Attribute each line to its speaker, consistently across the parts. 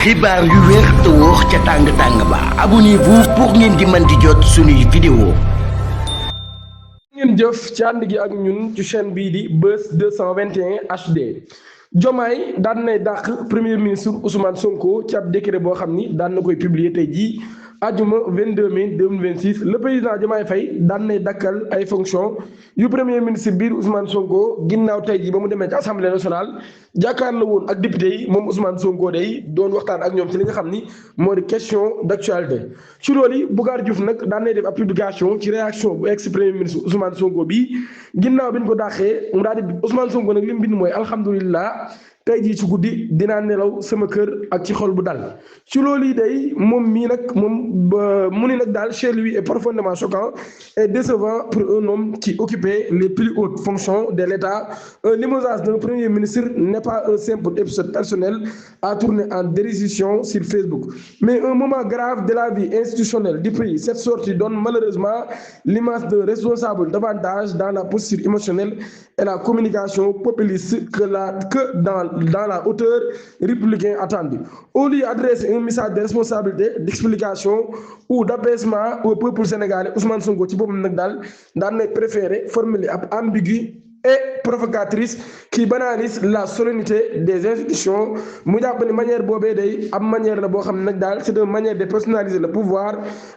Speaker 1: xibaar yu wér te wóor ca tàng ba abonnez-vous pour ngeen di mën di jot suñuy vidéo.
Speaker 2: ngeen jëf ci ànd gi ak ñun ci chaîne bii di Buzz 221 HD. Diomaye daan nay dàq premier ministre Ousmane Sonko ci ab décret boo xam ni daan na koy publier tey jii ajuma 22 mai 2026 le président Diomaye Faye daan nay dakkal ay fonction yu premier ministre biir Ousmane Sonko ginnaaw tey jii ba mu demee ci assemblée nationale jàkkaarloo woon ak député yi moom Ousmane Sonko day doon waxtaan ak ñoom ci li nga xam ni moo di question d'actualité. ci loolu yi Bougar Diouf nag daan nay def ab publication ci réaction bu ex premier ministre Ousmane Sonko bi ginnaaw bi ñu ko dàqee mu daal di Ousmane Sonko nag li mu bind mooy alhamdulilah. tey jii ci guddi dinaa nelaw sama kër ak ci xol bu dal ci loolu yi day moom mii nag moom mu ni nag daal chez lui est profondément choquant et décevant pour un homme qui occupait les plus hautes fonctions de l'État. Un limogeage d'un premier ministre n'est pas un simple épisode personnel à tourner en dérision sur Facebook, mais un moment grave de la vie institutionnelle du pays. Cette sortie donne malheureusement l'image d'un responsable davantage dans la posture émotionnelle et la communication populiste que dans la hauteur républicaine attendue. Au lieu d'adresser un message de responsabilité, d'explication ou d'apaisement au peuple sénégalais, Ousmane Sonko ci boppam nag daal daan nay préféré formuler ab ambigu et provocatrice qui banalise la solennité des institutions. mu jàpp ni manière boobee day am manière la boo xam ne nag daal c'est une manière de personnaliser le pouvoir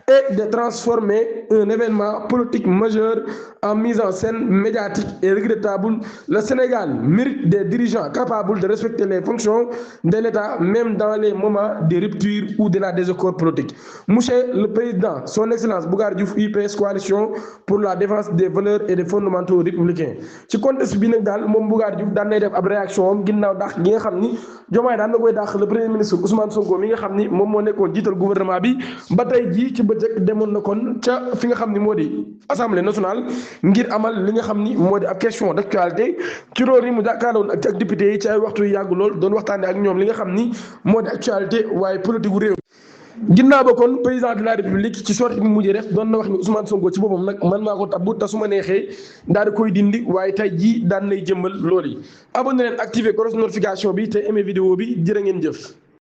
Speaker 2: et de transformer un événement politique majeur en mise en scène médiatique et regrettable. Le Sénégal mérite des dirigeants capables de respecter les fonctions de l'État même dans les moments de rupture ou de la désaccord politique. Monsieur le Président, son Excellence Bougar Diouf, UPS Coalition pour la défense des valeurs et des fondamentaux républicains. ci contexte bi nag daal moom Bougar Diouf daan nay def ab réaction am ginnaaw dàq gi nga xam ni Diomaye daan na koy dàq le premier ministre Ousmane Sonko mi nga xam ni moom moo nekkoon jiital gouvernement bi ba tey jii ci bëccëg demoon na kon ca fi nga xam ni moo di assemblée nationale ngir amal li nga xam ni moo di ab question d'actualité. ci loolu yi mu jàkkaarloon ak député yi ci ay waxtu yu yàggu lool doon waxtaanee ak ñoom li nga xam ni moo di actualité waaye politique gu réew. ginnaaw ba kon président de la république ci sortie bi mu mujjee def doon na wax ni Ousmane Sonko ci boppam nag man maa ko tabbu te su ma neexee daal di koy dindi waaye tey jii daan nay jëmmal loolu yi. abonné leen activé cloche notification bi te aimé vidéo bi jërë ngeen jëf.